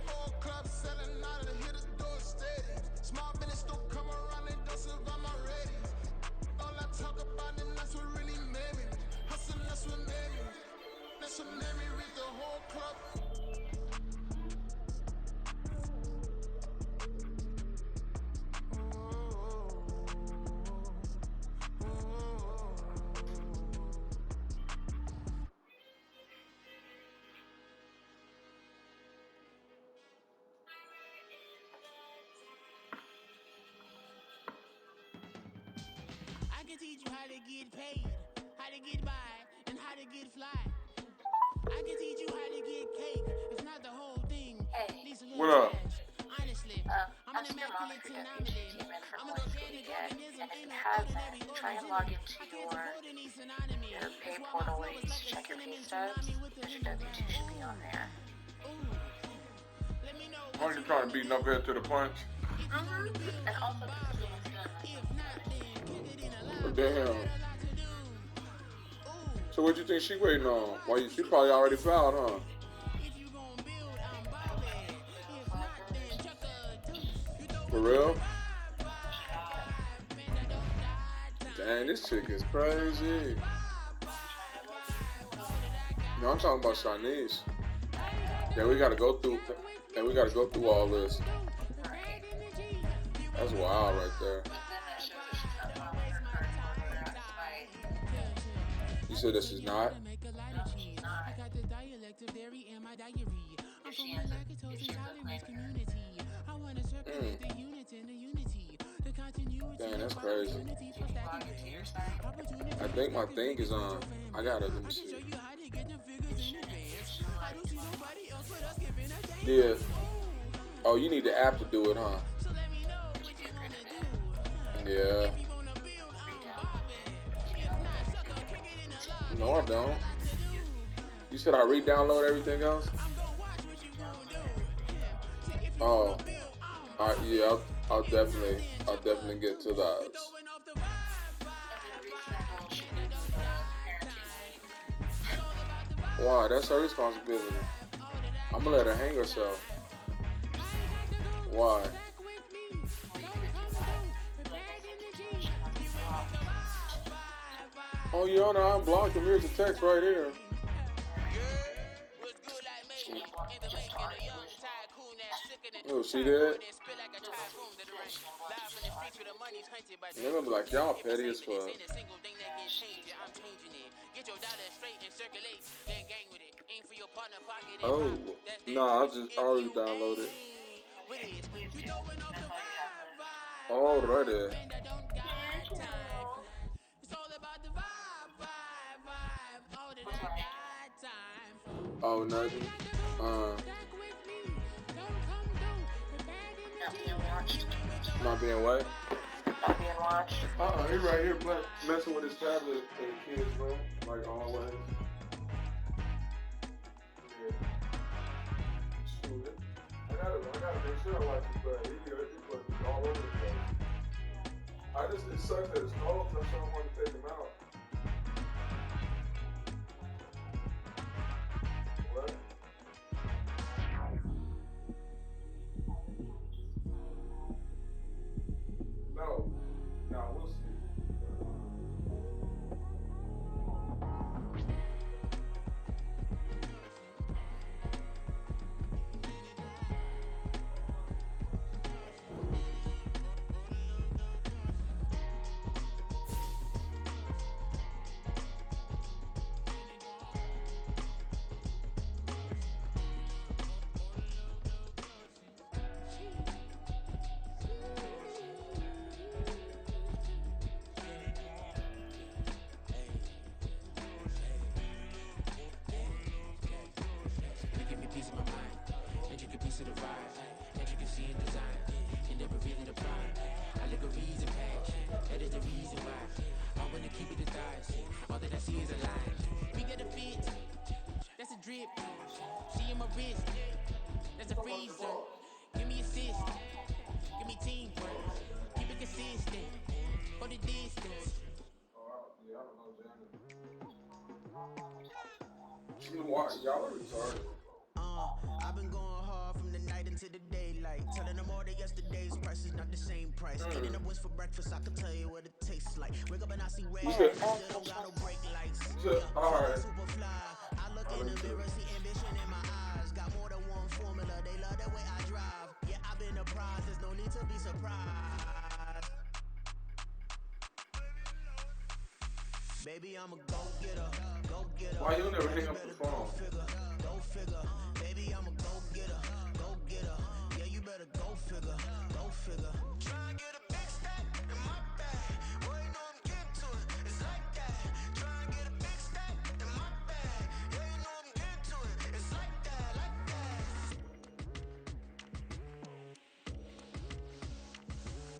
Whole club selling out and hit the door steady. Small business don't come around and don't survive my ready. All I talk about and that's what really made me. Hustle, that's what made me. That's what made me read the whole club. I can teach you how to get paid, how to get by, and how to get fly. I can teach you how to get cake, if not the whole thing. Hey, Least a What little up? cash. Honestly, I'm an ask your mom immaculate if your debut phenomenon. came in from I'm an one organic weekend, organism, and if ain't it no hasn't, ordinary try organs and in log it. into I can't your afford any synonymy. pay That's why my portal flow where you is can like a check your pay cinnamon tsunami stubs. with a Your lemongrass. W-2 should be on there. Ooh, let me know Why what you you trying to wanna beat do. knucklehead to the punch? If you on the wheel, And I'm also bobbing. conceal carry. If not, then kick it in a But lobby. I damn. got a lot to do. So what you think she waiting I'm a on? Why monster, she she probably gon' already get fouled, huh? smooth. If you gon' build, I'm ballin'. If not, then chuck a deuce. You For throwing off the real? vibe, vibe, vibe. Man, I don't die Dang, time. this chick is It's all about the crazy. vibe, vibe, vibe. All that I No, I'm talking about got time. Shanice. All that I That we do, gotta go through. get with And we me. gotta go through Don't all come this. through. The bad Right. energy. Get with That's me the wild right vibe, there. But then it vibe, shows that she's vibe. not Don't following waste her my current course of time, flight. time. Yeah, yeah. You I said can this show is you how not? to make a lighter No, she's cheese. I not. got the dialect of dairy in my diary. I'm If from she a ends up, if lactose she ends up intolerance claiming her. community. I wanna Mm. circulate the units and the unity, the Dang, continuity of that's crazy. opportunity for Did you stacking log into your bands. site? I Opportunity for think my stacking thing is Vegas with your on. I family. gotta, let me I can see. show you how to get them You figures in shouldn't. You advance. should I log don't see into. nobody else but us giving a damn. Yeah. Oh, you need the app to do it, huh? So let me know Did you what you get rid wanna of do. it? Yeah. If you wanna build, I'm Re-download it. bobbing. If not, Re-download sucker, everything. kick it in the lobby. No, I I got don't. a lot to do. You said I re-download everything else? I'm gonna watch what you gonna Re-download do. everything. See, if you wanna Oh. build, I'm All right, yeah, bobbing. If not, then I'll chuck a definitely get to deuce. You those. throwing off the vibe, And then vibe, reschedule vibe. Man, I Shanice don't die parenting time. leave. It's all about the Wow, vibe, that's her vibe, responsibility. vibe. All that I I'm gonna let her hang got herself. time. I ain't got to go Why? stack with me. Well, you could Don't have do come that. through with Like I bad said, just make energy. sure not to Get with me block the the vibe, messages. vibe, Oh, vibe. you on Don't I waste my unblocked him. Here's the time, text right here. time. Alright. Yeah, what's good like She Mayday? unblocked In me the just to making, a argue young with me. tycoon that's sicker than Oh, two see time that? boy, then spit like a No, but typhoon to the yeah, rain. she unblocked me Live in just the to streets argue where the with me. money's hunted by And they're gonna be like, tycoons. y'all If it's petty as saving this, fuck. ain't a single thing that Yeah, can change it. she's I'm changing it. Get your dollar straight and circulate, then gang with it. Aim for your partner pocket and Oh, pop it. That's nah, dangerous. I If already you downloaded. ain't with it, me you too. throwing off That's the why you have vibe, vibe, vibe. Alrighty. Man, I don't got Thank time. you. It's all about the vibe, vibe, vibe. All that What's I running? got time. Oh, I ain't nothing. got to go Uh, stack with me. Don't come through with bad Not energy. being launched. Get with me the not being vibe, what? vibe, Not being vibe. launched. He right here playing, Vibe. messing with his tablet in the kids' room, like always. Yeah. Shoot. I gotta make sure I like this bag. He all over the place. It sucks that it's cold, so I don't want to take him out. What? No. No, we'll see. You give me peace of my mind, intricate piece of the vibe, intricacy in design, and never really the pride. Allegories and passion, that is the reason why I wanna keep it the thighs. All that I see is a line. We got a fit, that's a drip. She in my wrist, that's a freezer. Give me assist, give me teamwork, keep it consistent. For the distance. Yeah, I don't know, Janet. Why? Y'all are retarded. I I've been going hard from the night into the daylight, telling them all that yesterday's price is not the same price. Eating up what's for breakfast, I can tell you what it tastes like. Wake up and I see red, You said, and I still don't got no brake lights. all right. Super fly. I look in the mirror, see ambition in my eyes. Got more than one formula, they love the way I drive. Yeah, I've been a prize, there's no need to be surprised. Baby, I'm a go-getter, go-getter. Why you never hang You up better the phone? go figure. Baby, I'm a go-getter, go-getter. Yeah, you better go figure, go figure. Try and get a big stack in my bag. Boy, you know I'm getting to it, it's like that. Try and get a big stack in my bag. Yeah, you know I'm getting to it, it's like that, like that.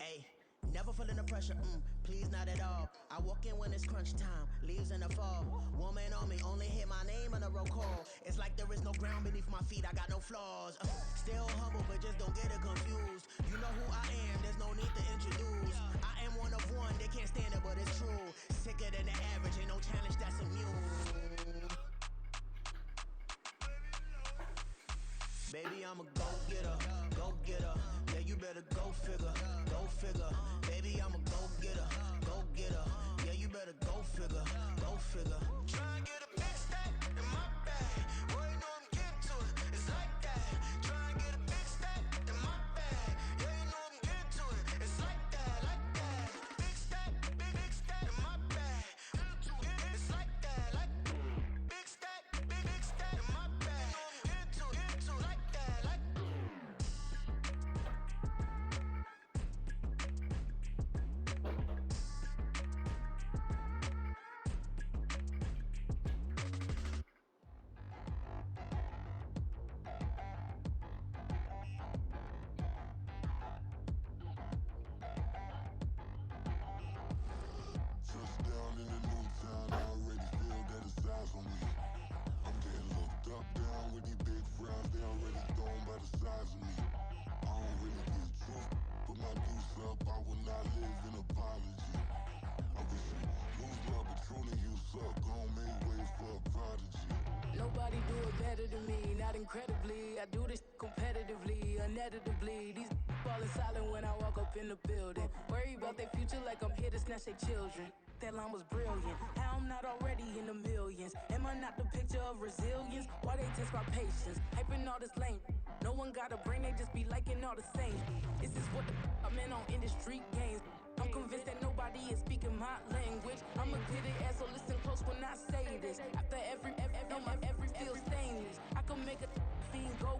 Hey, never feeling the pressure, please not at all. I walk in when it's crunch time, leaves in the fall. Woman on me, only hit my name on a roll call. It's like there is no ground beneath my feet, I got no flaws. Still humble, but just don't get it confused. You know who I am, there's no need to introduce. I am one of one, they can't stand it, but it's true. Sicker than the average, ain't no challenge that's immune. Baby, I'm a go-getter, go-getter. Yeah, you better go figure, go figure. Baby, I'm a go-getter, go-getter. Yeah, you better go figure, go figure. Try and get a big stack in my bag. Boy, you know I'm getting to it, it's like that. Try and get a big stack in my bag. Yeah, you know I'm getting to it, it's like that, like that. Big stack, big stack in my bag. It's like that, like big stack, big stack in my bag. You know I'm getting to it, like that, like. Touchdown in a new town, I already feel that it's eyes on me. I'm getting looked up, down with these big frowns, they already thrown by the size of me. I don't really get truth, put my deuce up, I will not live in apology. I wish you lose love, but truly you suck, gon' make way for a prodigy. Nobody do it better than me, not incredibly. I do this competitively, uneditably. These falling silent when I walk up in the building. Worry about their future like I'm here to snatch their children. That line was brilliant. How I'm not already in the millions? Am I not the picture of resilience? Why they test my patience? Hyping all this lame. No one got a brain, they just be liking all the same. This is what the I'm in on industry games. I'm convinced that nobody is speaking my language. I'm a good ass, so listen close when I say this. After every feel stainless. I can make a fiend go.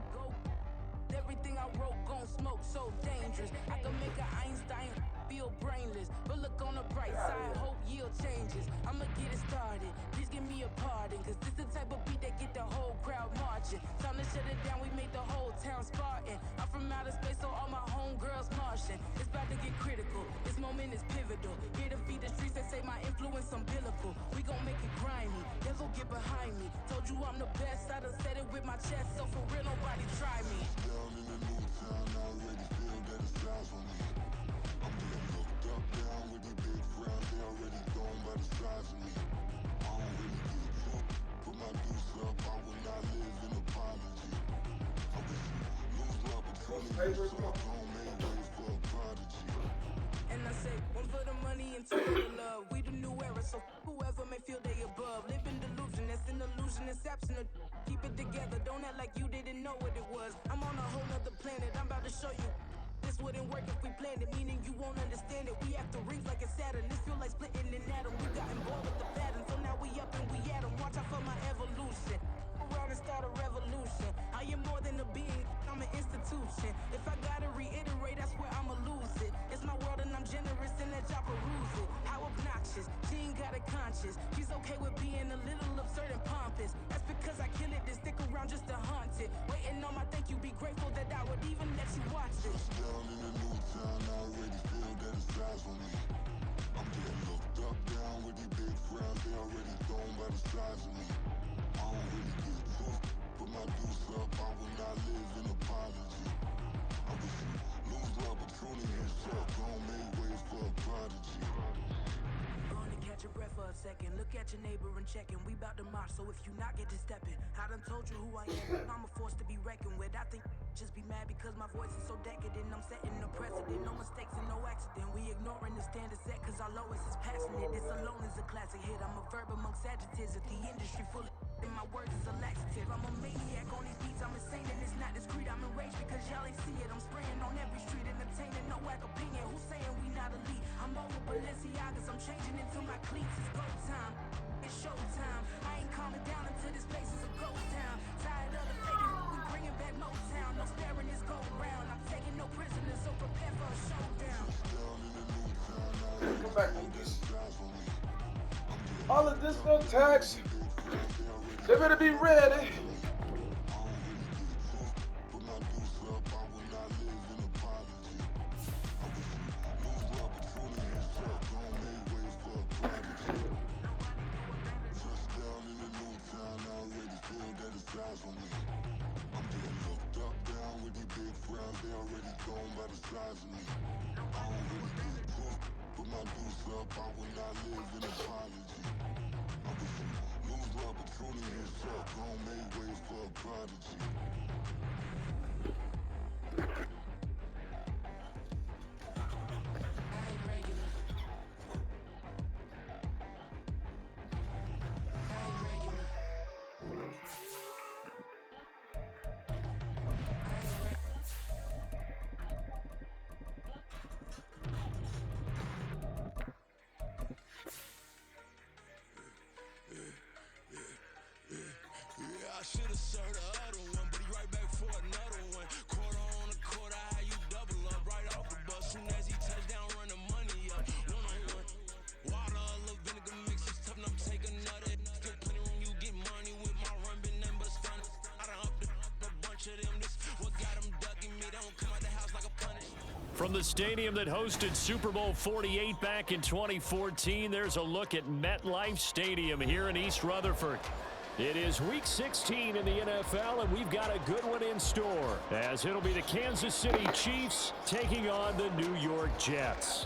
Everything I wrote gon' smoke, so dangerous. I can make an Einstein feel brainless. But look on the bright side, hope yield changes. I'ma get it started, please give me a pardon. Cause this the type of beat that get the whole crowd marching. Time to shut it down, we made the whole town Spartan. I'm from outer space, so all my homegirls Martian. It's about to get critical, this moment is pivotal. Here to feed the streets, they say my influence umbilical. We gon' make it grimy, devil get behind me. Told you I'm the best, I done said it with my chest. So for real, nobody try me. Down in a new town, I already feel that it's eyes on me. I'm getting looked up, down with these big frowns, they already thrown by the size of me. I don't really get truth, put my deuce up, I will not live in apology. I wish you lose love, but truly you suck, gon' make way for a prodigy. And I say, one for the money and two for the love. We the new era, so whoever may feel they above. Live in delusion, that's an illusion, it's absent. Keep it together, don't act like you didn't know what it was. I'm on a whole nother planet, I'm about to show you. This wouldn't work if we planned it, meaning you won't understand it. We have to rings like a Saturn, this feel like splitting an atom. We got involved with the pattern, so now we up and we at 'em. Watch out for my evolution. Around and start a revolution. I am more than a being, I'm an institution. If I gotta reiterate, that's where I'ma lose it. It's my world and I'm generous and let y'all peruse it. How obnoxious, she ain't got a conscience. She's okay with being a little absurd and pompous. That's because I kill it, then stick around just to haunt it. Waiting on my thank you, be grateful that I would even let you watch it. Down in a new town, I already feel that it's eyes on me. I'm getting looked up, down with these big frowns, they already thrown by the size of me. I don't really get truth, put my deuce up, I will not live in apology. I wish you lose love, but truly you suck, gon' make way for a prodigy. Gonna catch your breath for a second. second. Look at your neighbor and checking. We bout to march, so if you not get to stepping. I done told you who I am. I'm a force to be reckoned with. I think just be mad because my voice is so decadent. I'm setting a precedent. No mistakes and no accident. We ignoring the standard set cause our lowest is passing it. This alone is a classic hit. I'm a verb amongst adjectives. If the industry full of and my words is a laxative. I'm a maniac on these beats. I'm insane and it's not discreet. I'm enraged because y'all ain't see it. I'm spraying on every street, entertaining no whack opinion. Who's saying we not elite? I'm over Balenciagas. I'm changing into my cleats. It's go time. It's show time. I ain't calming down until this place is a ghost town. Tired of the faking. We bringing back Motown. No staring this gold round. I'm taking no prisoners, so prepare for a showdown. Come back, Lucas. All of this no tax. They better be ready. I should've served the other one, but he right back for another one. Quarter on a quarter, how you double up right off the bus. Soon as he touch down, run the money up. One-on-one. Water, a little vinegar mix, it's tough, and I'm taking another. Still plenty room, you get money with my run, been nothing but stunning. I done upped a bunch of them. This what got them ducking me. They don't come out the house like a punish. From the stadium that hosted Super Bowl 48 back in 2014, there's a look at MetLife Stadium here in East Rutherford. It is Week 16 in the NFL, and we've got a good one in store, as it'll be the Kansas City Chiefs taking on the New York Jets.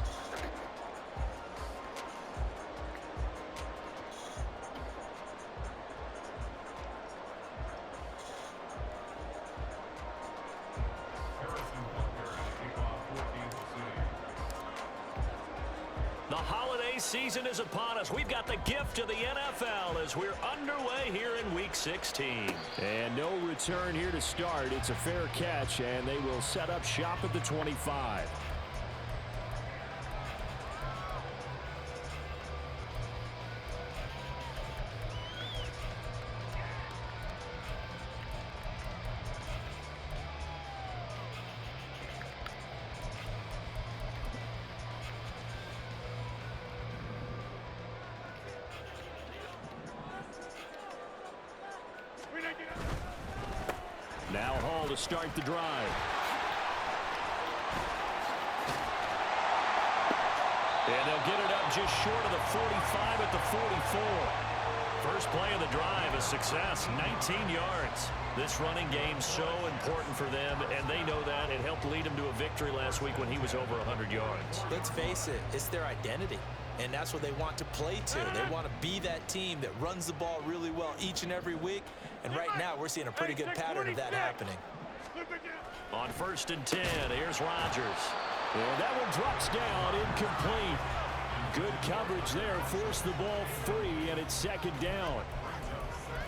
The holiday season is upon us. We've got the gift of the NFL as we're underway here in Week 16. And no return here to start. It's a fair catch, and they will set up shop at the 25. Now Hall to start the drive. And they'll get it up just short of the 45 at the 44. First play of the drive, a success, 19 yards. This running game's so important for them, and they know that. It helped lead them to a victory last week when he was over 100 yards. Let's face it, it's their identity, and that's what they want to play to. They want to be that team that runs the ball really well each and every week, and right now we're seeing a pretty good pattern of that happening. On 1st and 10, here's Rodgers. And that one drops down, incomplete. Good coverage there, forced the ball free, and it's second down.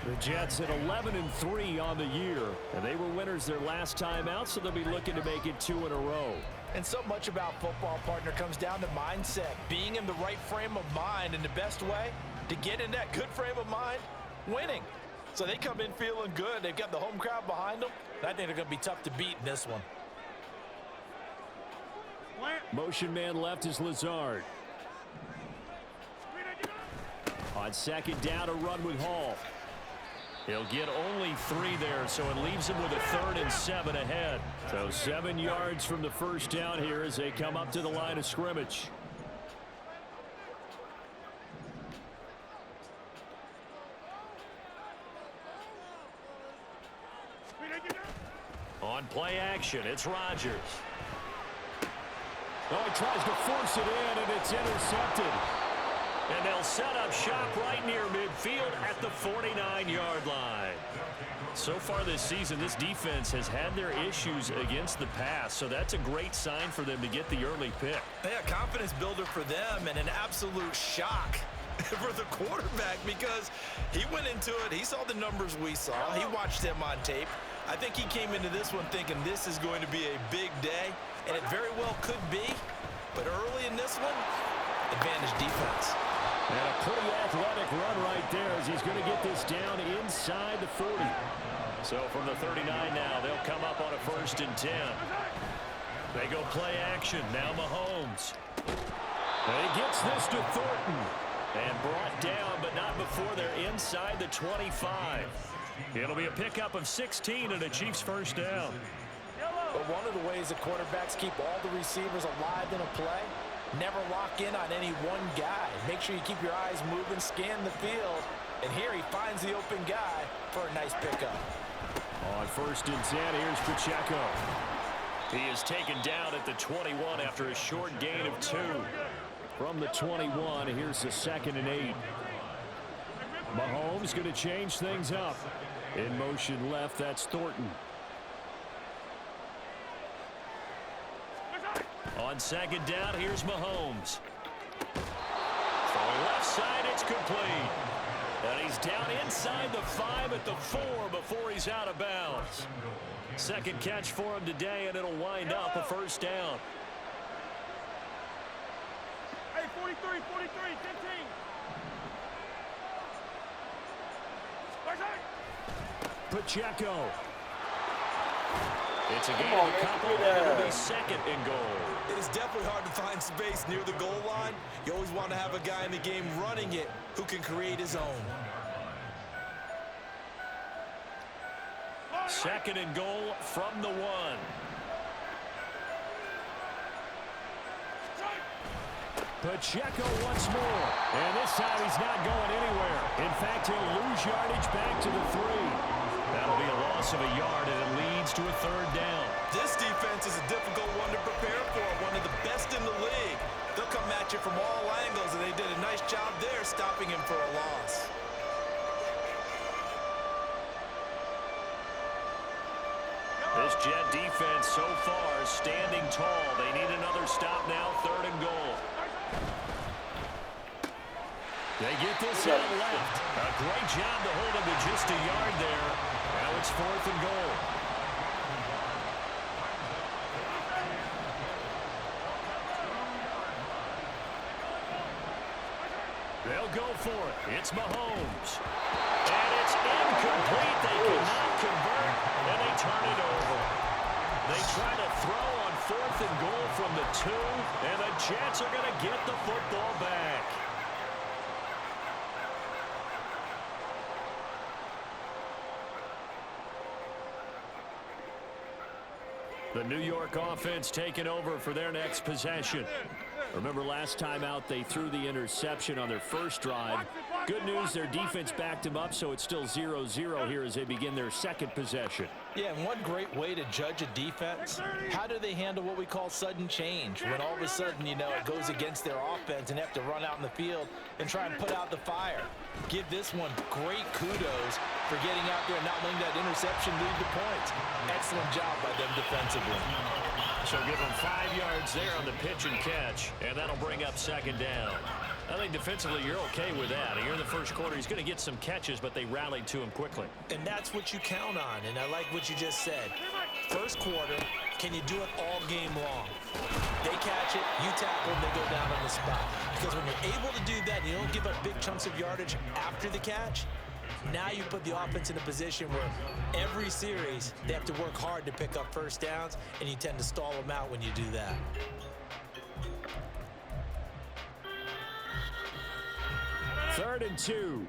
The Jets at 11-3 on the year, and they were winners their last time out, so they'll be looking to make it 2 in a row. And so much about football, partner, comes down to mindset, being in the right frame of mind, and the best way to get in that good frame of mind, winning. So they come in feeling good. They've got the home crowd behind them. I think they're going to be tough to beat in this one. Motion man left is Lazard. On second down, a run with Hall. He'll get only 3 there, so it leaves him with a 3rd and 7 ahead. So 7 yards from the first down here as they come up to the line of scrimmage. On play action, it's Rodgers. Oh, he tries to force it in, and it's intercepted. And they'll set up shop right near midfield at the 49-yard line. So far this season, this defense has had their issues against the pass, so that's a great sign for them to get the early pick. Yeah, confidence builder for them and an absolute shock for the quarterback because he went into it. He saw the numbers we saw. He watched them on tape. I think he came into this one thinking this is going to be a big day, and it very well could be. But early in this one, advantage defense. And a pretty athletic run right there as he's going to get this down inside the 40. So from the 39 now, they'll come up on a 1st and 10. They go play action. Now Mahomes. And he gets this to Thornton. And brought down, but not before they're inside the 25. It'll be a pickup of 16 and a Chiefs 1st down. But one of the ways the quarterbacks keep all the receivers alive in a play, never lock in on any one guy. Make sure you keep your eyes moving, scan the field. And here he finds the open guy for a nice pickup. On 1st and 10, here's Pacheco. He is taken down at the 21 after a short gain of 2. From the 21, here's the 2nd and 8. Mahomes going to change things up. In motion left, that's Thornton. On 2nd down, here's Mahomes. Throwing left side, it's complete. And he's down inside the 5 at the 4 before he's out of bounds. Second catch for him today, and it'll wind up a 1st down. Hey, 43, 15. Pacheco. It's a gain of a couple, and it'll be 2nd and goal. It's definitely hard to find space near the goal line. You always want to have a guy in the game running it who can create his own. 2nd and goal from the 1. Pacheco once more. And this time he's not going anywhere. In fact, he'll lose yardage back to the 3. That'll be a loss of a yard, and it leads to a 3rd down. This defense is a difficult one to prepare for, one of the best in the league. They'll come at you from all angles, and they did a nice job there stopping him for a loss. This Jet defense so far standing tall. They need another stop now, 3rd and goal. They get this out left. A great job to hold him to just a yard there. Now it's 4th and goal. They'll go for it. It's Mahomes. And it's incomplete. They cannot convert, and they turn it over. They try to throw on 4th and goal from the 2, and the Jets are going to get the football back. The New York offense taking over for their next possession. Remember last time out they threw the interception on their first drive. Good news, their defense backed them up, so it's still 0-0 here as they begin their 2nd possession. Yeah, and one great way to judge a defense, how do they handle what we call sudden change? When all of a sudden, you know, it goes against their offense and they have to run out in the field and try and put out the fire. Give this one great kudos for getting out there and not letting that interception lead to points. Excellent job by them defensively. So give them 5 yards there on the pitch and catch, and that'll bring up 2nd down. I think defensively you're okay with that. Here in the first quarter, he's going to get some catches, but they rallied to him quickly. And that's what you count on, and I like what you just said. First quarter, can you do it all game long? They catch it, you tackle them, they go down on the spot. Because when you're able to do that, you don't give up big chunks of yardage after the catch. Now you put the offense in a position where every series they have to work hard to pick up 1st downs, and you tend to stall them out when you do that. Third and 2.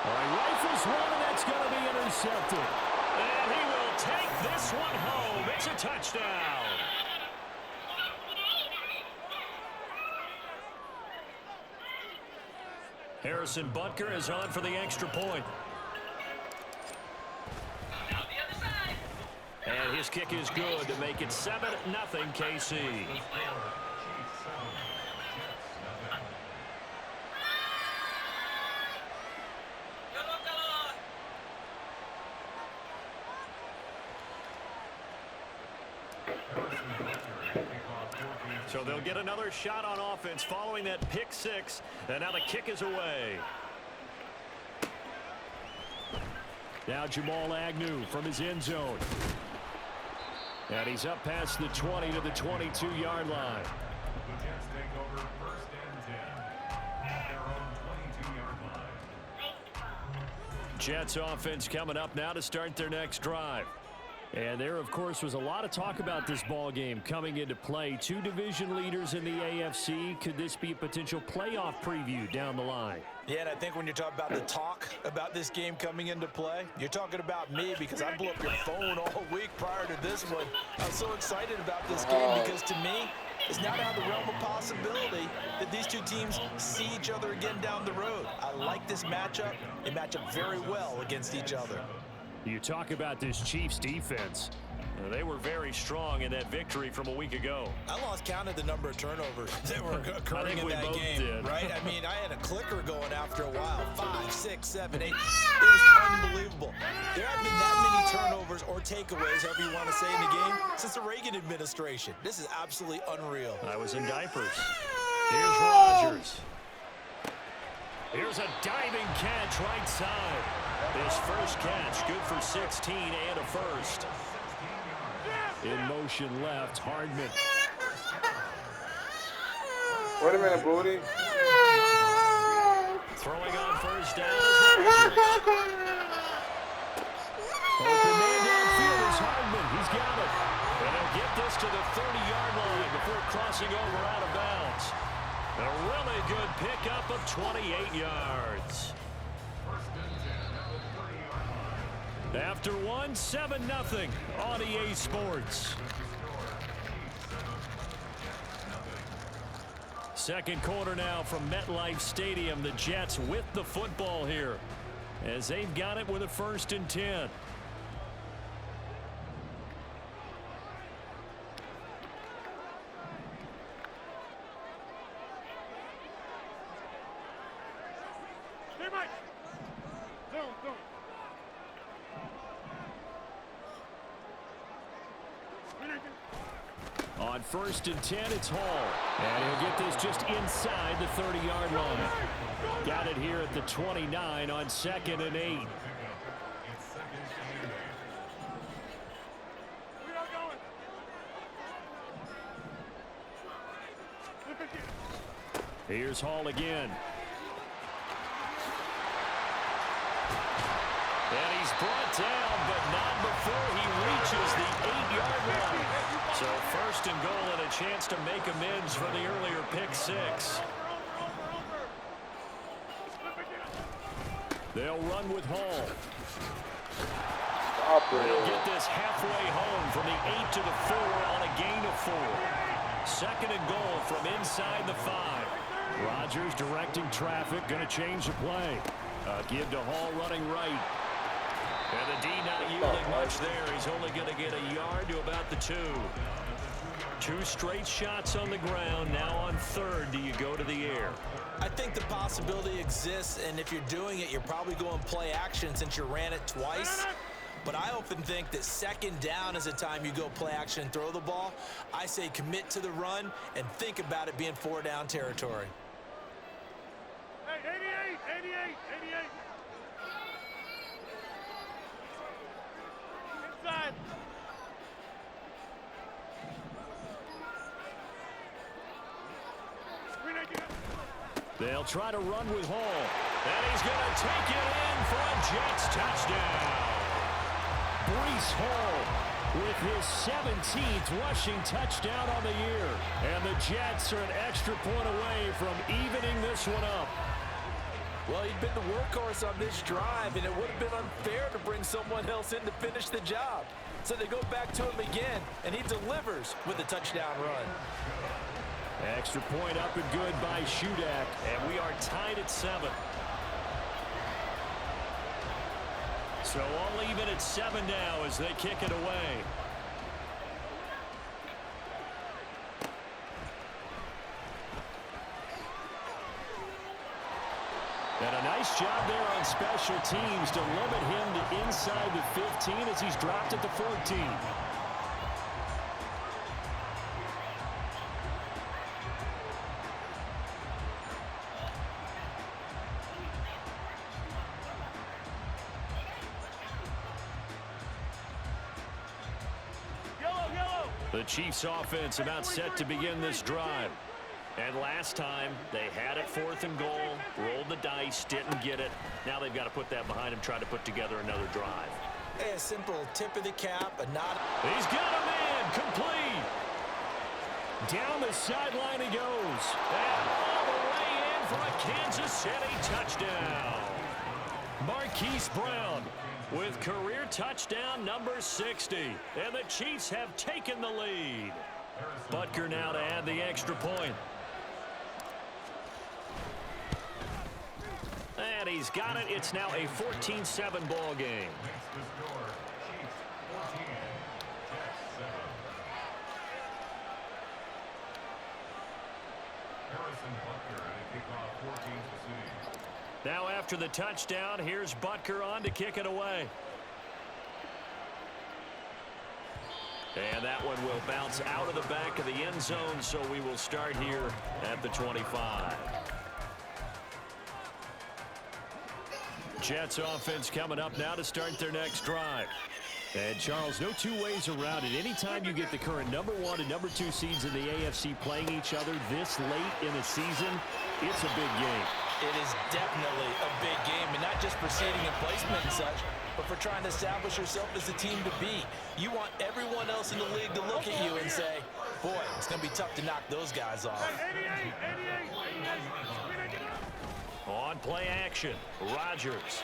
He rifles one, and that's going to be intercepted. And he will take this one home. It's a touchdown. Harrison Butker is on for the extra point. And his kick is good to make it 7-0 KC. So they'll get another shot on offense following that pick six. And now the kick is away. Now Jamal Agnew from his end zone. And he's up past the 20 to the 22-yard line. The Jets take over 1st and 10 at their own 22-yard line. Jets offense coming up now to start their next drive. And there, of course, was a lot of talk about this ball game coming into play. Two division leaders in the AFC. Could this be a potential playoff preview down the line? Yeah, and I think when you talk about the talk about this game coming into play, you're talking about me because I blew up your phone all week prior to this one. I'm so excited about this game because to me, it's not out of the realm of possibility that these two teams see each other again down the road. I like this matchup. They match up very well against each other. You talk about this Chiefs defense. They were very strong in that victory from a week ago. I lost count of the number of turnovers that were occurring in that game, right? I mean, I had a clicker going after a while. 5, 6, 7, 8. It was unbelievable. There haven't been that many turnovers or takeaways, however you want to say, in the game since the Reagan administration. This is absolutely unreal. I was in diapers. Here's Rodgers. Here's a diving catch right side. His first catch, good for 16 and a first. In motion left, Hardman. Wait a minute, Booty. Throwing on first down is Rodgers. Open man downfield is Hardman. He's got it. And he'll get this to the 30-yard line before crossing over out of bounds. A really good pickup of 28 yards. After one, 7-0 on EA Sports. Second quarter now from MetLife Stadium. The Jets with the football here as they've got it with a 1st and 10. On 1st and 10, it's Hall. And he'll get this just inside the 30-yard line. Got it here at the 29 on 2nd and 8. Here's Hall again. And he's brought down, but not before he reaches the 8-yard line. So 1st and goal and a chance to make amends for the earlier pick six. They'll run with Hall. They'll get this halfway home from the 8 to the 4 on a gain of 4. 2nd and goal from inside the 5. Rodgers directing traffic, going to change the play. Give to Hall running right. And the D not yielding much there. He's only going to get a yard to about the 2. 2 straight shots on the ground. Now on 3rd, do you go to the air? I think the possibility exists, and if you're doing it, you're probably going play action since you ran it twice. But I often think that 2nd down is a time you go play action and throw the ball. I say commit to the run and think about it being 4-down territory. Hey, 88. Inside. They'll try to run with Hall. And he's going to take it in for a Jets touchdown. Breece Hall with his 17th rushing touchdown on the year. And the Jets are an extra point away from evening this one up. Well, he'd been the workhorse on this drive, and it would have been unfair to bring someone else in to finish the job. So they go back to him again, and he delivers with a touchdown run. Extra point up and good by Shudak, and we are tied at 7. So all even at 7 now as they kick it away. And a nice job there on special teams to limit him to inside the 15 as he's dropped at the 14. The Chiefs offense about set to begin this drive. And last time, they had it 4th and goal, rolled the dice, didn't get it. Now they've got to put that behind them, try to put together another drive. A simple tip of the cap, a nod. He's got a man, complete. Down the sideline he goes. And all the way in for a Kansas City touchdown. Marquise Brown with career touchdown number 60. And the Chiefs have taken the lead. Butker now to add the extra point. And he's got it. It's now a 14-7 ball game. Now after the touchdown, here's Butker on to kick it away. And that one will bounce out of the back of the end zone, so we will start here at the 25. Jets offense coming up now to start their next drive. And, Charles, no two ways around it. Anytime you get the current number 1 and number 2 seeds in the AFC playing each other this late in a season, it's a big game. It is definitely a big game, and not just for seeding and placement and such, but for trying to establish yourself as the team to beat. You want everyone else in the league to look at you and say, boy, it's going to be tough to knock those guys off. 88. On play action, Rodgers.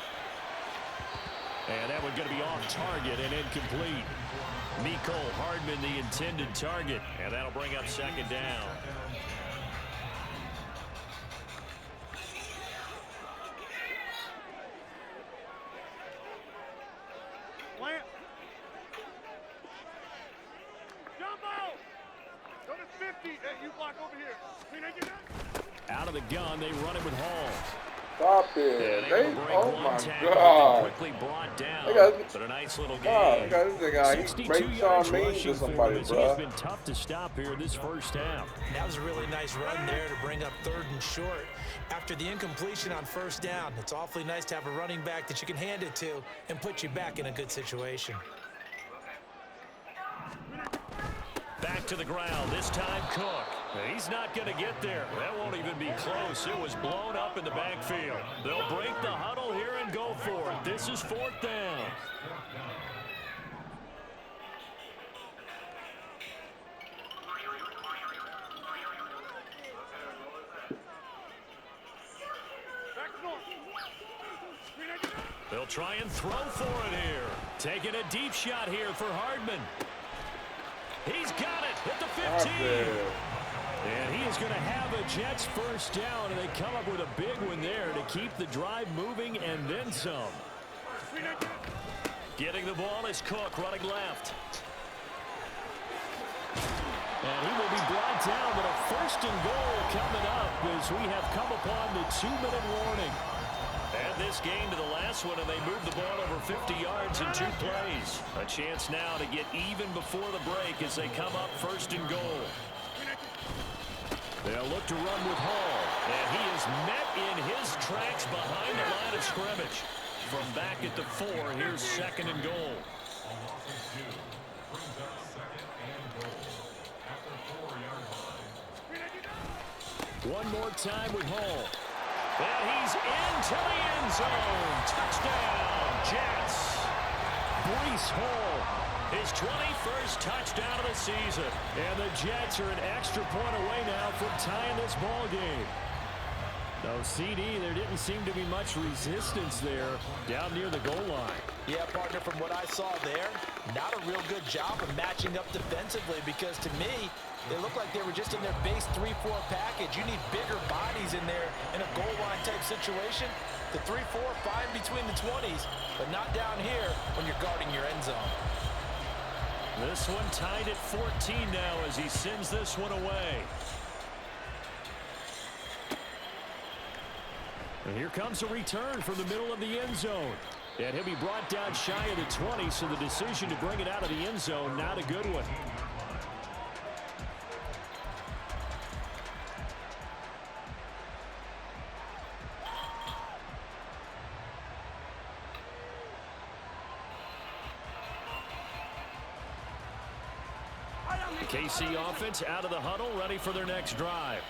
And that one going to be off target and incomplete. Mecole Hardman, the intended target, and that'll bring up 2nd down. Plant. Jumbo. Go to 50. Hey, you block over here. Out of the gun, they run it with Hall. Stop it. Oh my tackle, God. quickly brought down. But a nice little game. God, this guy, he 62 breaks yards on me rushing to for somebody, him as bro. he's been tough to stop here in this first half. That was a really nice run there to bring up 3rd and short. After the incompletion on 1st down, it's awfully nice to have a running back that you can hand it to and put you back in a good situation. Back to the ground, this time Cook. He's not going to get there. That won't even be close. It was blown up in the backfield. They'll break the huddle here and go for it. This is 4th down. They'll try and throw for it here. Taking a deep shot here for Hardman. He's got it at the 15. And he is going to have a Jets 1st down, and they come up with a big one there to keep the drive moving and then some. Getting the ball is Cook running left. And he will be brought down, but a 1st and goal coming up as we have come upon the 2-minute warning. Add this game to the last one, and they move the ball over 50 yards in 2 plays. A chance now to get even before the break as they come up 1st and goal. They'll look to run with Hall, and he is met in his tracks behind the line of scrimmage. From back at the 4, here's 2nd and goal. One more time with Hall. And he's into the end zone. Touchdown, Jets. Breece Hall. His 21st touchdown of the season. And the Jets are an extra point away now from tying this ball game. No CD, there didn't seem to be much resistance there down near the goal line. Yeah, partner, from what I saw there, not a real good job of matching up defensively because to me, they looked like they were just in their base 3-4 package. You need bigger bodies in there in a goal line type situation. The 3-4, fine between the 20s, but not down here when you're guarding your end zone. This one tied at 14 now as he sends this one away. And here comes a return from the middle of the end zone. And he'll be brought down shy of the 20, so the decision to bring it out of the end zone, not a good one. KC offense out of the huddle, ready for their next drive.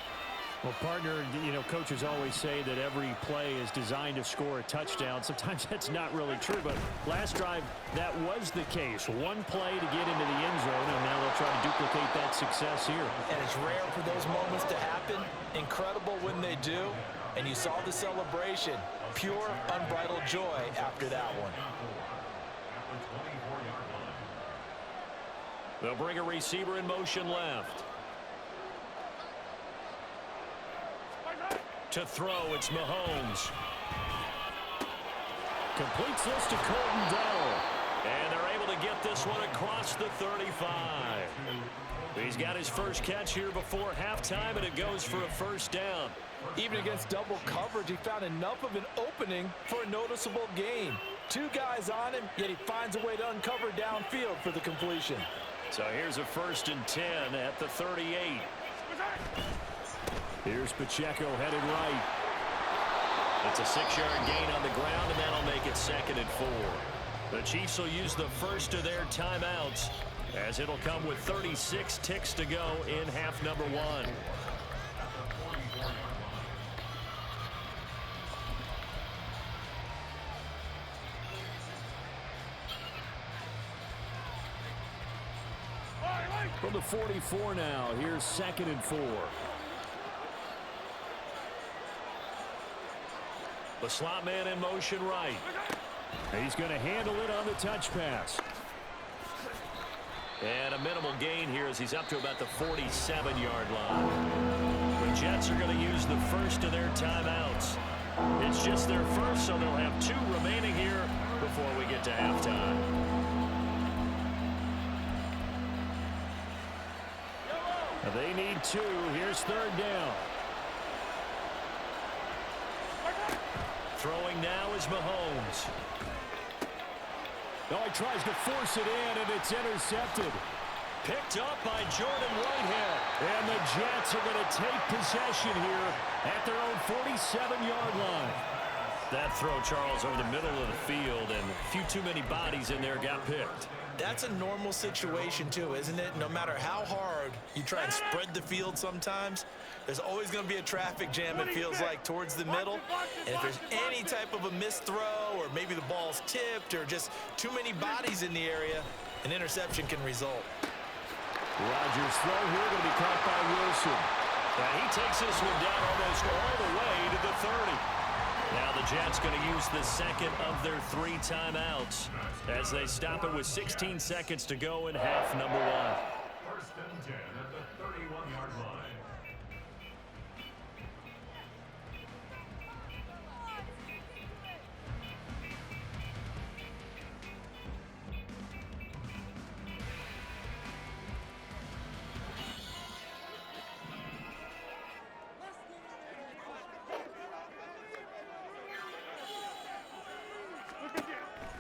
Well, partner, you know, coaches always say that every play is designed to score a touchdown. Sometimes that's not really true, but last drive, that was the case. One play to get into the end zone, and now they'll try to duplicate that success here. And it's rare for those moments to happen. Incredible when they do. And you saw the celebration. Pure, unbridled joy after that one. They'll bring a receiver in motion left. To throw, it's Mahomes. Completes this to Colton Dell. And they're able to get this one across the 35. He's got his first catch here before halftime, and it goes for a first down. Even against double coverage, he found enough of an opening for a noticeable gain. Two guys on him, yet he finds a way to uncover downfield for the completion. So here's a 1st and 10 at the 38. Here's Pacheco headed right. It's a 6-yard gain on the ground, and that'll make it 2nd and 4. The Chiefs will use the first of their timeouts, as it'll come with 36 ticks to go in half number 1. From the 44 now, here's 2nd and 4. The slot man in motion right. He's going to handle it on the touch pass. And a minimal gain here as he's up to about the 47-yard line. The Jets are going to use the first of their timeouts. It's just their first, so they'll have 2 remaining here before we get to halftime. They need 2. Here's 3rd down. Throwing now is Mahomes. Oh, he tries to force it in, and it's intercepted. Picked up by Jordan Whitehead. And the Jets are going to take possession here at their own 47-yard line. That throw, Charles, over the middle of the field, and a few too many bodies in there got picked. That's a normal situation, too, isn't it? No matter how hard you try and spread the field sometimes, there's always going to be a traffic jam, it feels like, towards the middle. And if there's any type of a missed throw, or maybe the ball's tipped, or just too many bodies in the area, an interception can result. Rodgers' throw here going to be caught by Wilson. And he takes this one down almost all the way to the 30. Now the Jets going to use the second of their 3 timeouts as they stop it with 16 seconds to go in half number 1. 1st and 10 at the 31-yard line.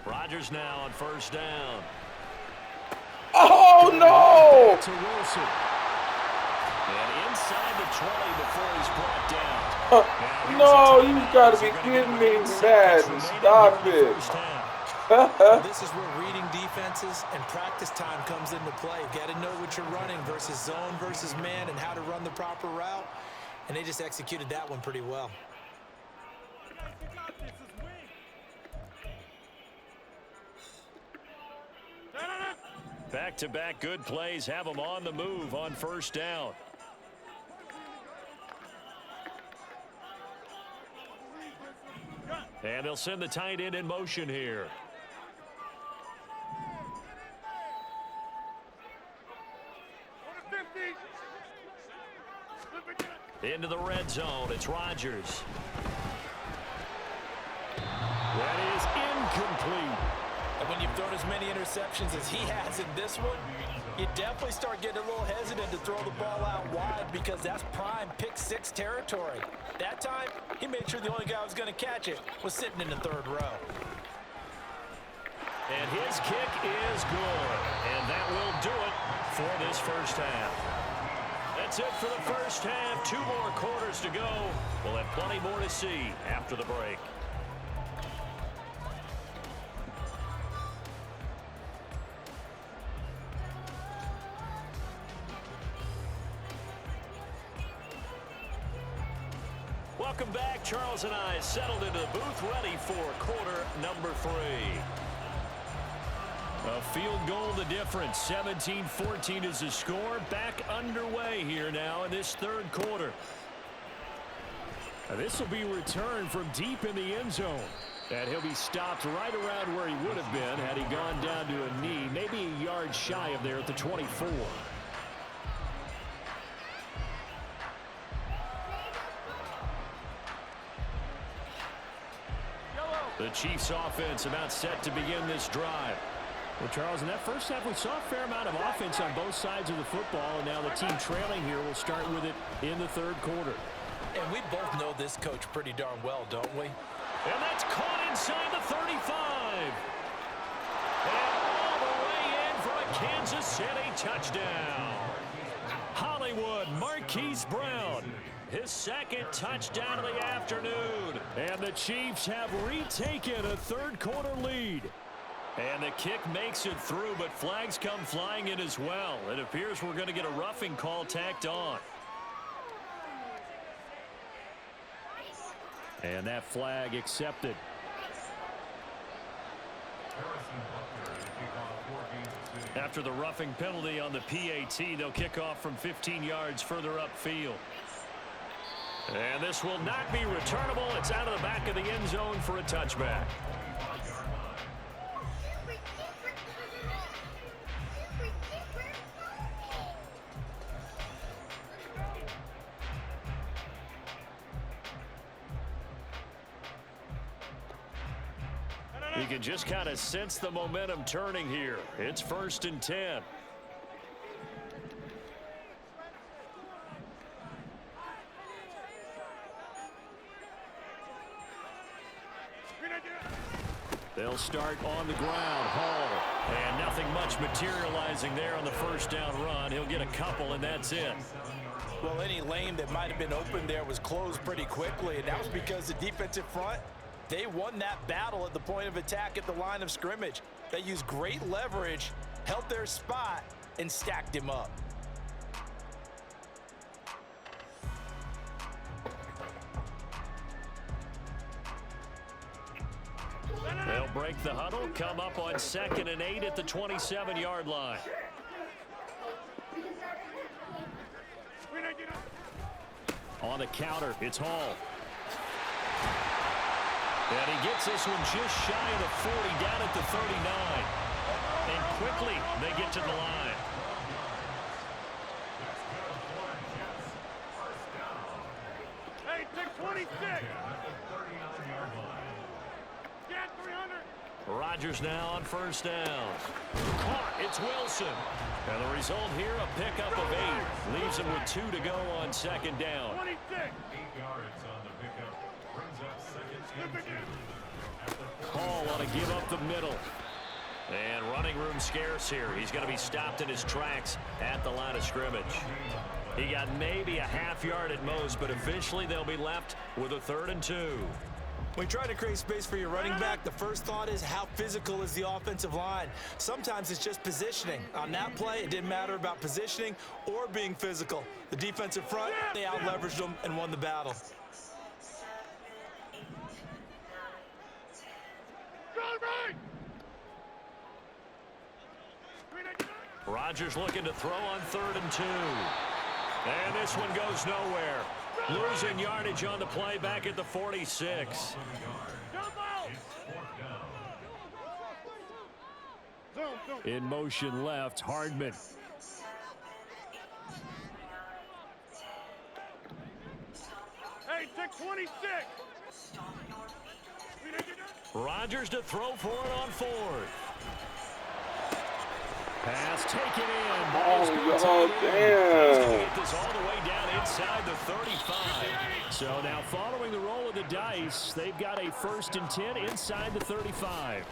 Rodgers now on 1st down. Oh, no! To Wilson. And inside the 20 before he's brought down. No, you gotta be kidding me, Madden. Stop it. This is where reading defenses and practice time comes into play. You got to know what you're running versus zone versus man and how to run the proper route. And they just executed that one pretty well. Back-to-back good plays have them on the move on 1st down. And they'll send the tight end in motion here. Into the red zone. It's Rodgers. incomplete. And when you've thrown as many interceptions as he has in this one, you definitely start getting a little hesitant to throw the ball out wide because that's prime pick six territory. That time, he made sure the only guy who was going to catch it was sitting in the third row. And his kick is good. And that will do it for this first half. That's it for the first half. 2 more quarters to go. We'll have plenty more to see after the break. Welcome back. Charles and I settled into the booth, ready for quarter number 3. A field goal the difference. 17-14 is the score. Back underway here now in this third quarter. This will be returned from deep in the end zone. And he'll be stopped right around where he would have been had he gone down to a knee, maybe a yard shy of there at the 24. The Chiefs offense about set to begin this drive. Well, Charles, in that first half, we saw a fair amount of offense on both sides of the football, and now the team trailing here will start with it in the third quarter. And we both know this coach pretty darn well, don't we? And that's caught inside the 35. And all the way in for a Kansas City touchdown. Hollywood Marquise Brown, his second touchdown of the afternoon. And the Chiefs have retaken a third quarter lead. And the kick makes it through, but flags come flying in as well. It appears we're going to get a roughing call tacked on. And that flag accepted. After the roughing penalty on the PAT, they'll kick off from 15 yards further upfield. And this will not be returnable. It's out of the back of the end zone for a touchback. You can just kind of sense the momentum turning here. It's 1st and 10. They'll start on the ground. Hall. And nothing much materializing there on the first down run. He'll get a couple, and that's it. Well, any lane that might have been open there was closed pretty quickly, and that was because the defensive front, they won that battle at the point of attack at the line of scrimmage. They used great leverage, held their spot, and stacked him up. They'll break the huddle, come up on 2nd and 8 at the 27-yard line. On the counter, it's Hall. And he gets this one just shy of the 40, down at the 39. And quickly, they get to the line. Hey, take 26. Get 300. Rodgers now on first down. Caught, it's Wilson. And the result here, a pickup of 8. Leaves him with 2 to go on 2nd down. 26. 8 yards on the pickup. Brings up 2nd and 2. Hall want to give up the middle. And running room scarce here. He's going to be stopped in his tracks at the line of scrimmage. He got maybe a half yard at most, but eventually they'll be left with a 3rd and 2. When you're trying to create space for your running back, the first thought is how physical is the offensive line. Sometimes it's just positioning. On that play, it didn't matter about positioning or being physical. The defensive front, they out-leveraged them and won the battle. Rodgers looking to throw on 3rd and 2. And this one goes nowhere. Losing yardage on the play back at the 46. In motion left, Hardman. Hey, take 26. Rodgers to throw for it on 4th. Pass taken in. Oh, damn. He's going to get this all the way down inside the 35. So now following the roll of the dice, they've got a 1st and 10 inside the 35.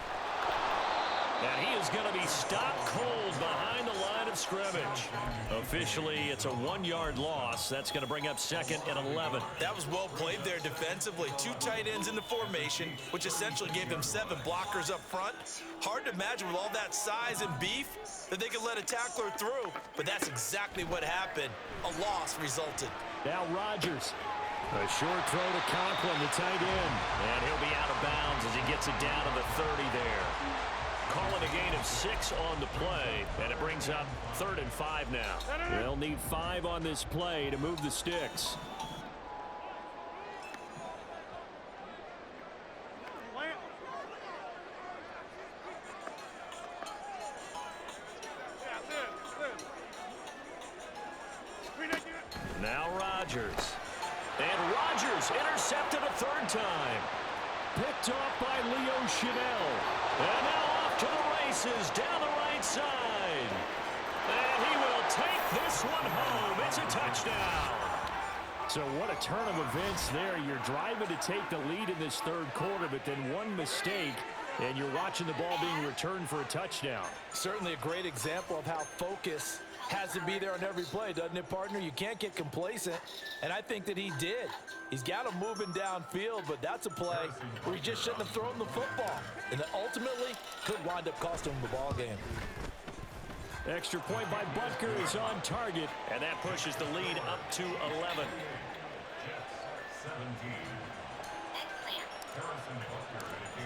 And he is going to be stopped cold behind the line of scrimmage. Officially, it's a 1-yard loss. That's going to bring up 2nd and 11. That was well played there defensively. 2 tight ends in the formation, which essentially gave them 7 blockers up front. Hard to imagine with all that size and beef that they could let a tackler through. But that's exactly what happened. A loss resulted. Now Rodgers. A short throw to Conklin, the tight end. And he'll be out of bounds as he gets it down to the 30 there. Calling a gain of 6 on the play, and it brings up 3rd and 5 now. They'll need 5 on this play to move the sticks. Now Rodgers. And Rodgers intercepted a 3rd time. Picked off by Leo Chanel. And now off to the races down the right side. And he will take this one home. It's a touchdown. So what a turn of events there. You're driving to take the lead in this 3rd quarter, but then one mistake, and you're watching the ball being returned for a touchdown. Certainly a great example of how focus has to be there on every play, doesn't it, partner? You can't get complacent, and I think that he did. He's got him moving downfield, but that's a play where he just shouldn't have thrown the football, and that ultimately could wind up costing him the ball game. Extra point by Butker is on target, and that pushes the lead up to 11.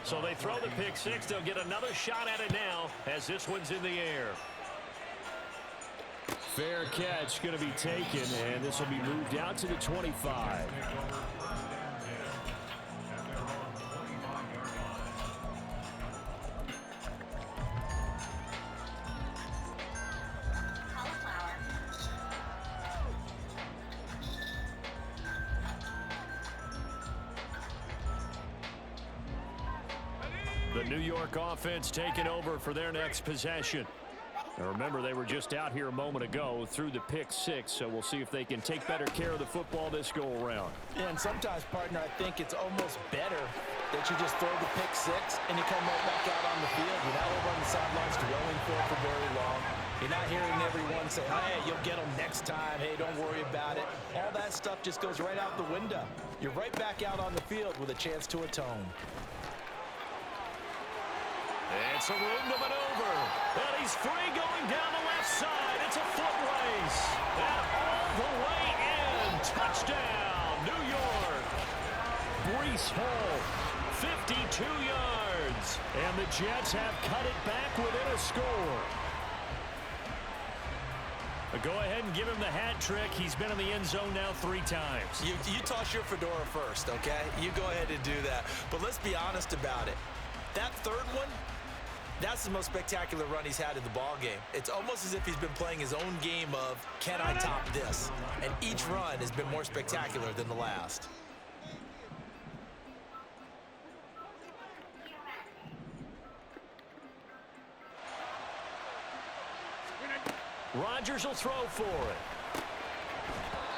So they throw the pick 6. They'll get another shot at it now as this one's in the air. Fair catch going to be taken, and this will be moved out to the 25. The New York offense taking over for their next possession. Now remember, they were just out here a moment ago through the pick 6, so we'll see if they can take better care of the football this go-around. Yeah, and sometimes, partner, I think it's almost better that you just throw the pick 6 and you come right back out on the field. You're not over on the sidelines dwelling for very long. You're not hearing everyone say, hey, you'll get them next time. Hey, don't worry about it. All that stuff just goes right out the window. You're right back out on the field with a chance to atone. It's a room to maneuver. And he's free going down the left side. It's a foot race. And all the way in. Touchdown, New York. Breece Hall, 52 yards. And the Jets have cut it back within a score. Go ahead and give him the hat trick. He's been in the end zone now 3 times. You toss your fedora first, okay? You go ahead and do that. But let's be honest about it. That 3rd one, that's the most spectacular run he's had in the ball game. It's almost as if he's been playing his own game of, can I top this? And each run has been more spectacular than the last. Rodgers will throw for it.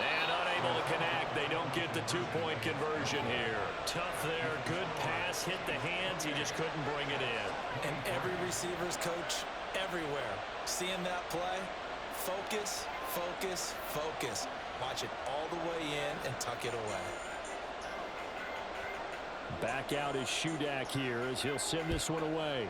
And unable to connect. They don't get the 2-point conversion here. Tough there. Good pass. Hit the hands. He just couldn't bring it in. And every receiver's coach everywhere. Seeing that play, focus, focus, focus. Watch it all the way in and tuck it away. Back out is Shudak here as he'll send this one away.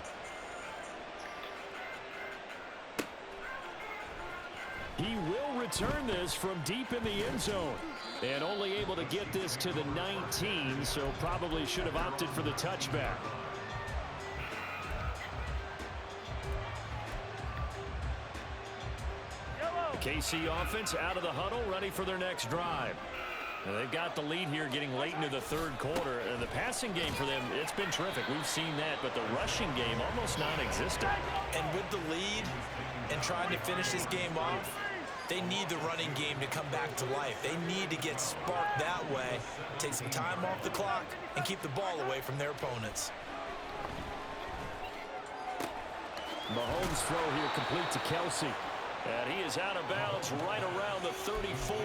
He will return this from deep in the end zone. And only able to get this to the 19, so probably should have opted for the touchback. The KC offense out of the huddle, ready for their next drive. Now they've got the lead here getting late into the 3rd quarter. And the passing game for them, it's been terrific. We've seen that, but the rushing game almost non-existent. And with the lead and trying to finish this game off, they need the running game to come back to life. They need to get sparked that way, take some time off the clock, and keep the ball away from their opponents. Mahomes' throw here complete to Kelsey. And he is out of bounds right around the 34.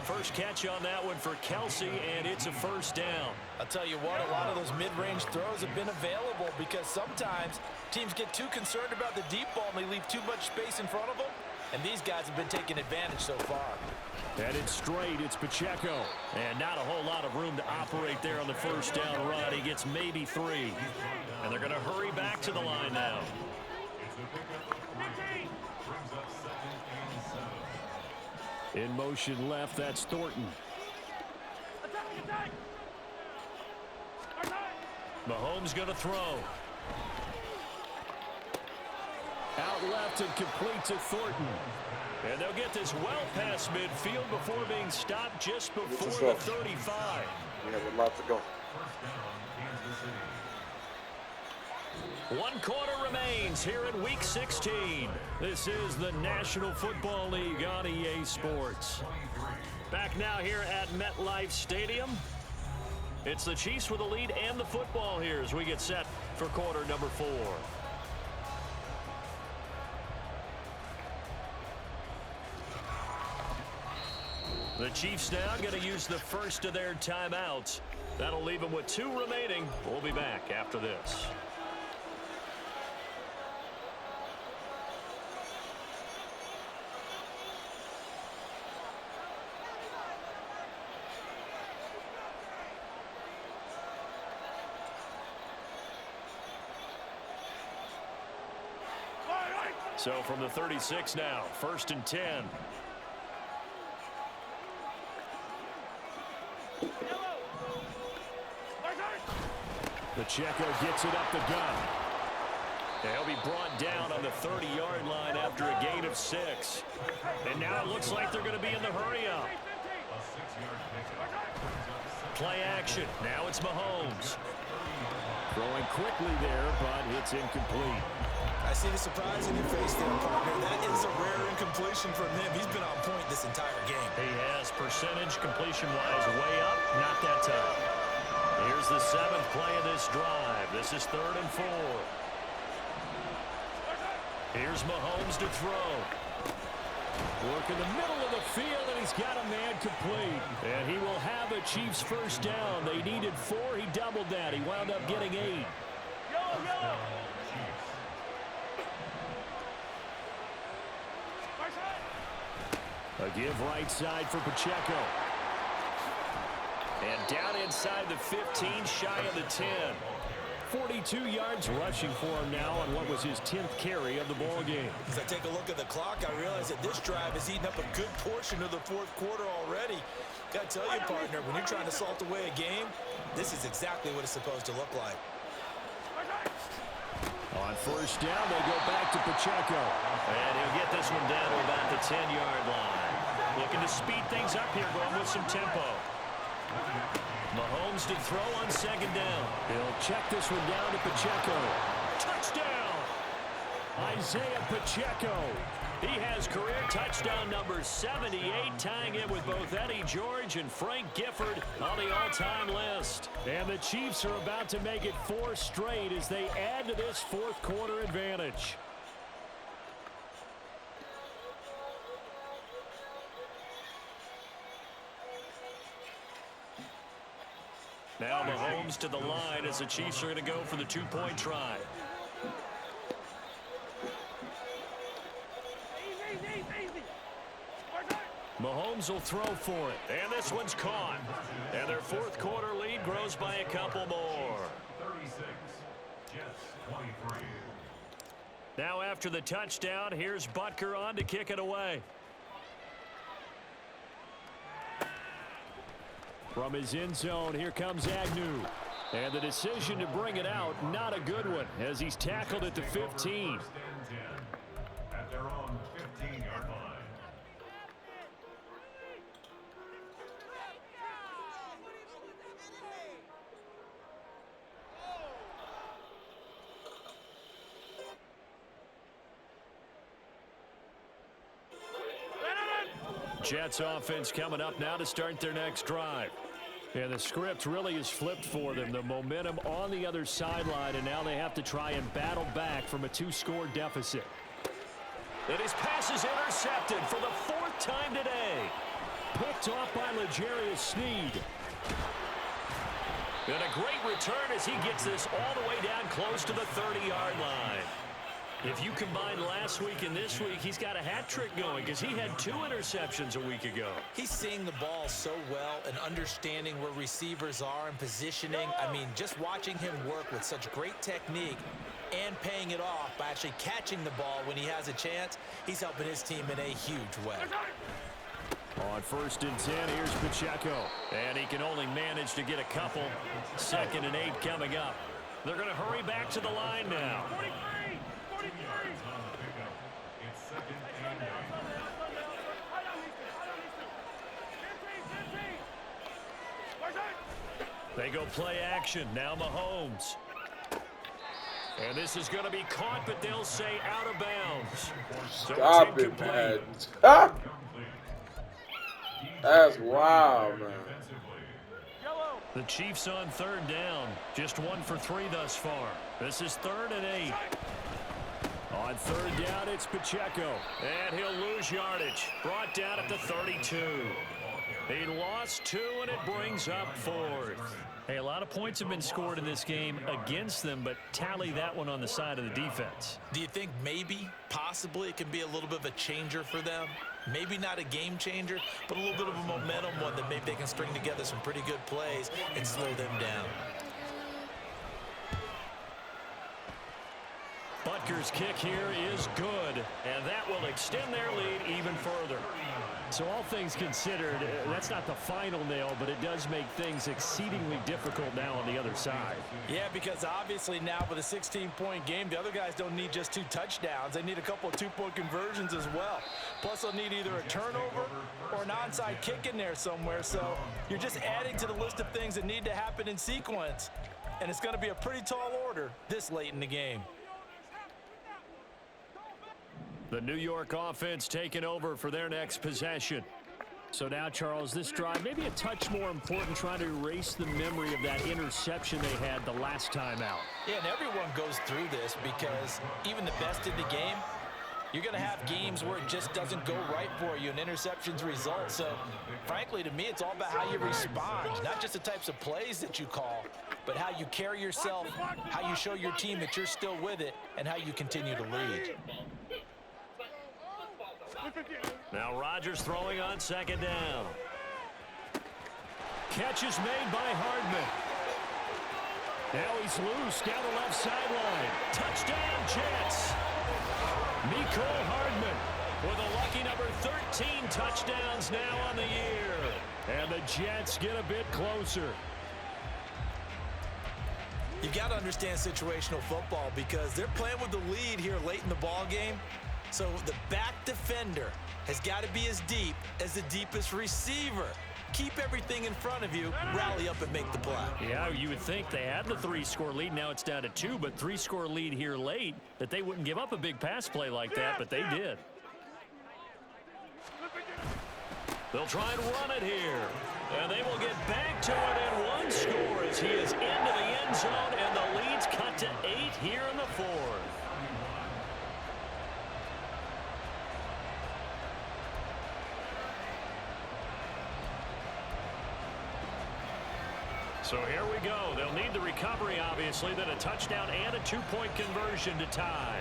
First catch on that one for Kelsey, and it's a first down. I'll tell you what, a lot of those mid-range throws have been available because sometimes teams get too concerned about the deep ball and they leave too much space in front of them, and these guys have been taking advantage so far. Headed straight, it's Pacheco. And not a whole lot of room to operate there on the first down run. He gets maybe 3. And they're going to hurry back to the line now. In motion left, that's Thornton. Mahomes going to throw. Out left and complete to Thornton. And they'll get this well past midfield before being stopped just before the 35. We have a lot to go. 1 quarter remains here in Week 16. This is the National Football League on EA Sports. Back now here at MetLife Stadium. It's the Chiefs with the lead and the football here as we get set for quarter number 4. The Chiefs now going to use the first of their timeouts. That'll leave them with 2 remaining. We'll be back after this. So from the 36 now, 1st and 10. Pacheco gets it up the gut. He'll be brought down on the 30-yard line after a gain of 6. And now it looks like they're going to be in the hurry-up. Play action. Now it's Mahomes. Throwing quickly there, but it's incomplete. I see the surprise in your face there, partner. That is a rare incompletion from him. He's been on point this entire game. He has percentage completion-wise way up. Not that time. Here's the 7th play of this drive. This is 3rd and 4. Here's Mahomes to throw. Work in the middle of the field, and he's got a man complete. And he will have a Chiefs first down. They needed 4. He doubled that. He wound up getting 8. Yellow. A give right side for Pacheco. And down inside the 15, shy of the 10. 42 yards rushing for him now on what was his 10th carry of the ball game. As I take a look at the clock, I realize that this drive has eaten up a good portion of the 4th quarter already. Got to tell you, partner, when you're trying to salt away a game, this is exactly what it's supposed to look like. On first down, they go back to Pacheco. And he'll get this one down to about the 10-yard line. Looking to speed things up here, going with some tempo. Mahomes to throw on 2nd down. He'll check this one down to Pacheco. Touchdown! Isaiah Pacheco. He has career touchdown number 78, tying it with both Eddie George and Frank Gifford on the all-time list. And the Chiefs are about to make it 4 straight as they add to this 4th quarter advantage. Now Mahomes to the line as the Chiefs are going to go for the 2-point try. Mahomes will throw for it, and this one's caught. And their 4th quarter lead grows by a couple more. 36, Jets 23. Now after the touchdown, here's Butker on to kick it away. From his end zone, here comes Agnew. And the decision to bring it out, not a good one, as he's tackled at the 15. 1st and 10 at their own 15-yard line. Jets offense coming up now to start their next drive. Yeah, the script really is flipped for them. The momentum on the other sideline, and now they have to try and battle back from a 2-score deficit. And his pass is intercepted for the 4th time today. Picked off by L'Jarius Sneed. And a great return as he gets this all the way down close to the 30-yard line. If you combine last week and this week, he's got a hat trick going because he had 2 interceptions a week ago. He's seeing the ball so well and understanding where receivers are and positioning. I mean, just watching him work with such great technique and paying it off by actually catching the ball when he has a chance, he's helping his team in a huge way. On 1st and 10, here's Pacheco. And he can only manage to get a couple. 2nd and 8 coming up. They're going to hurry back to the line now. They go play action. Now Mahomes. And this is going to be caught, but they'll say out of bounds. So Stop it, man. Stop. That's wild, man. The Chiefs on 3rd down. Just 1 for 3 thus far. This is 3rd and 8. On 3rd down, it's Pacheco. And he'll lose yardage. Brought down at the 32. He lost 2, and it brings up 4th. Hey, a lot of points have been scored in this game against them, but tally that one on the side of the defense. Do you think maybe, possibly, it can be a little bit of a changer for them? Maybe not a game changer, but a little bit of a momentum one that maybe they can string together some pretty good plays and slow them down. Butker's kick here is good, and that will extend their lead even further. So all things considered, that's not the final nail, but it does make things exceedingly difficult now on the other side. Yeah, because obviously now with a 16-point game, the other guys don't need just 2 touchdowns. They need a couple of 2-point conversions as well. Plus, they'll need either a turnover or an onside kick in there somewhere. So you're just adding to the list of things that need to happen in sequence. And it's going to be a pretty tall order this late in the game. The New York offense taking over for their next possession. So now, Charles, this drive maybe a touch more important, trying to erase the memory of that interception they had the last time out. Yeah, and everyone goes through this because even the best in the game, you're going to have games where it just doesn't go right for you and interceptions result. So, frankly, to me, it's all about how you respond, not just the types of plays that you call, but how you carry yourself, how you show your team that you're still with it, and how you continue to lead. Now Rodgers throwing on 2nd down. Catch is made by Hardman. Now he's loose down the left sideline. Touchdown, Jets. Mecole Hardman with a lucky number 13 touchdowns now on the year. And the Jets get a bit closer. You've got to understand situational football because they're playing with the lead here late in the ball game. So the back defender has got to be as deep as the deepest receiver. Keep everything in front of you, rally up and make the play. Yeah, you would think they had the 3-score lead. Now it's down to 2, but 3-score lead here late, that they wouldn't give up a big pass play like that, but they did. They'll try and run it here. And they will get back to it in 1 score as he is into the end zone, and the lead's cut to 8 here in the 4th. So here we go. They'll need the recovery, obviously, then a touchdown and a 2-point conversion to tie.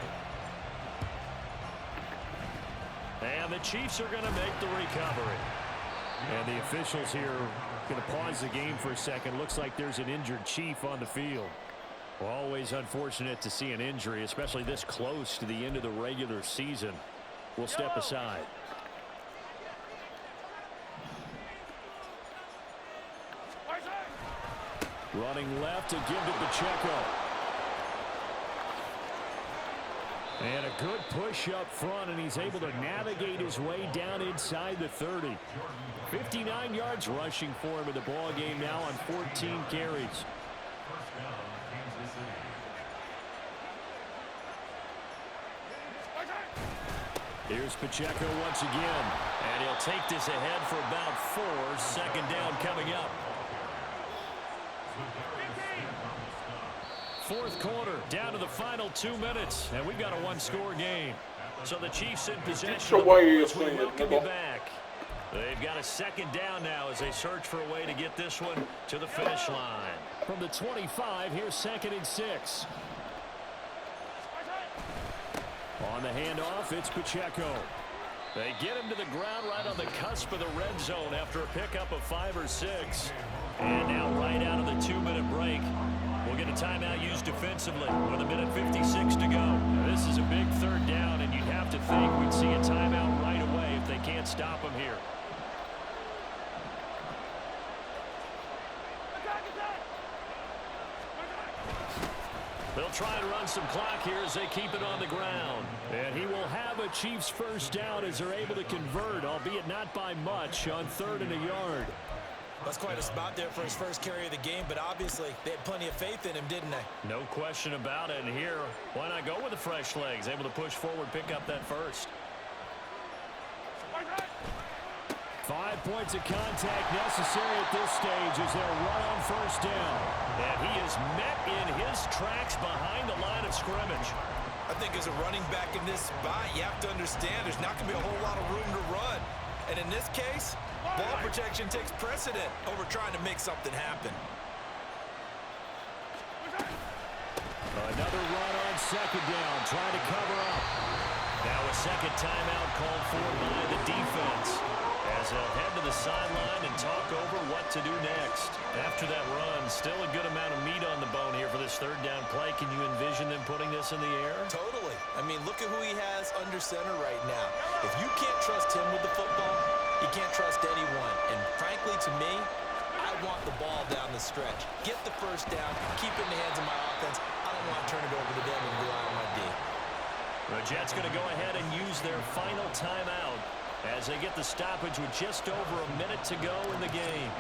And the Chiefs are going to make the recovery. And the officials here are going to pause the game for a second. Looks like there's an injured Chief on the field. Well, always unfortunate to see an injury, especially this close to the end of the regular season. We'll step aside. Running left to give to Pacheco. And a good push up front, and he's able to navigate his way down inside the 30. 59 yards rushing for him in the ball game now on 14 carries. Here's Pacheco once again, and he'll take this ahead for about 4. 2nd down coming up. fourth quarter, down to the final 2 minutes, and we've got a one-score game. So the Chiefs in possession of the ball as we welcome you back. They've got a second down now as they search for a way to get this one to the finish line. From the 25, here's 2nd and 6. On the handoff, it's Pacheco. They get him to the ground right on the cusp of the red zone after a pickup of 5 or 6. And now right out of the 2-minute break, we'll get a timeout used defensively with 1:56 to go. Now, this is a big third down, and you'd have to think we'd see a timeout right away if they can't stop him here. They'll try and run some clock here as they keep it on the ground. And he will have a Chiefs first down as they're able to convert, albeit not by much, on 3rd and a yard. That's quite a spot there for his first carry of the game, but obviously they had plenty of faith in him, didn't they? No question about it. And here, why not go with the fresh legs? Able to push forward, pick up that first. 5 points of contact necessary at this stage as they'll run on first down. And he is met in his tracks behind the line of scrimmage. I think as a running back in this spot, you have to understand there's not going to be a whole lot of room to run. And in this case, ball protection takes precedent over trying to make something happen. Another run on 2nd down, trying to cover up. Now a second timeout called for by the defense, as they'll head to the sideline and talk over what to do next. After that run, still a good amount of meat on the bone here for this third down play. Can you envision them putting this in the air? Totally. I mean, look at who he has under center right now. If you can't trust him with the football, you can't trust anyone. And frankly, to me, I want the ball down the stretch. Get the first down, keep it in the hands of my offense. I don't want to turn it over to them and rely on my D. The Jets going to go ahead and use their final timeout as they get the stoppage with just over a minute to go in the game.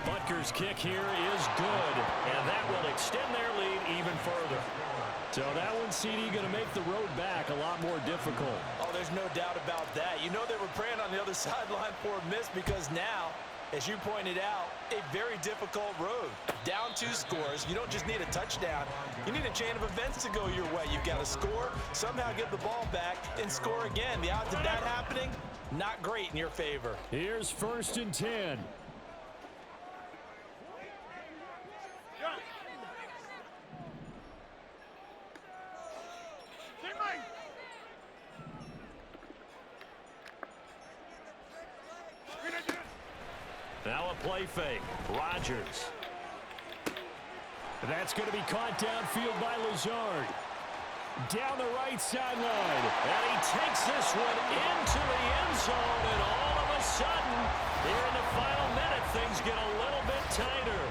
Butker's kick here is good, and that will extend their lead even further. So that one, CD, going to make the road back a lot more difficult. Oh, there's no doubt about that. You know they were praying on the other sideline for a miss because now, as you pointed out, a very difficult road. Down 2 scores. You don't just need a touchdown. You need a chain of events to go your way. You've got to score, somehow get the ball back, and score again. The odds of that happening, not great in your favor. Here's 1st and 10. Now a play fake. Rodgers. That's going to be caught downfield by Lazard. Down the right sideline. And he takes this one into the end zone. And all of a sudden, here in the final minute, things get a little bit tighter.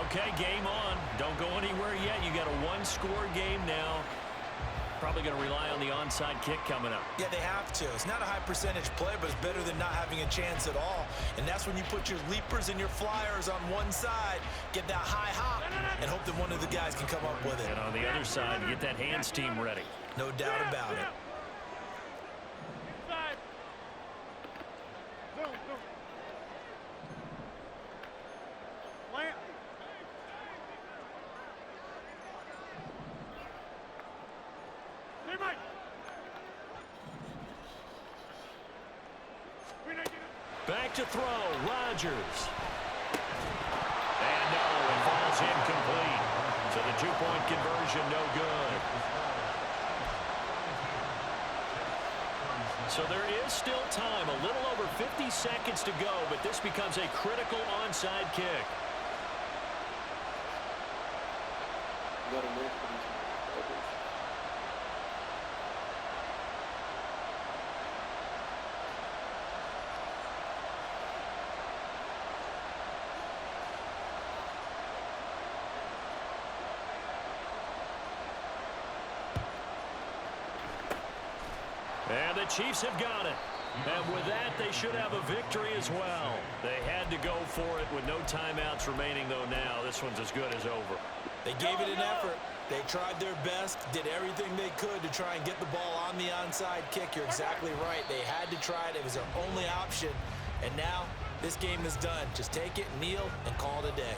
Okay, game on. Don't go anywhere yet. You got a one-score game now. Probably going to rely on the onside kick coming up. Yeah, they have to. It's not a high percentage play, but it's better than not having a chance at all. And that's when you put your leapers and your flyers on one side, get that high hop, and hope that one of the guys can come up with it. And on the other side, get that hands team ready. No doubt about it. Back to throw, Rodgers. And no, it falls incomplete. So the 2-point conversion, no good. So there is still time, a little over 50 seconds to go, but this becomes a critical onside kick. And the Chiefs have got it. And with that, they should have a victory as well. They had to go for it with no timeouts remaining, though now. This one's as good as over. They gave it an effort. They tried their best, did everything they could to try and get the ball on the onside kick. You're exactly right. They had to try it. It was their only option. And now this game is done. Just take it, kneel, and call it a day.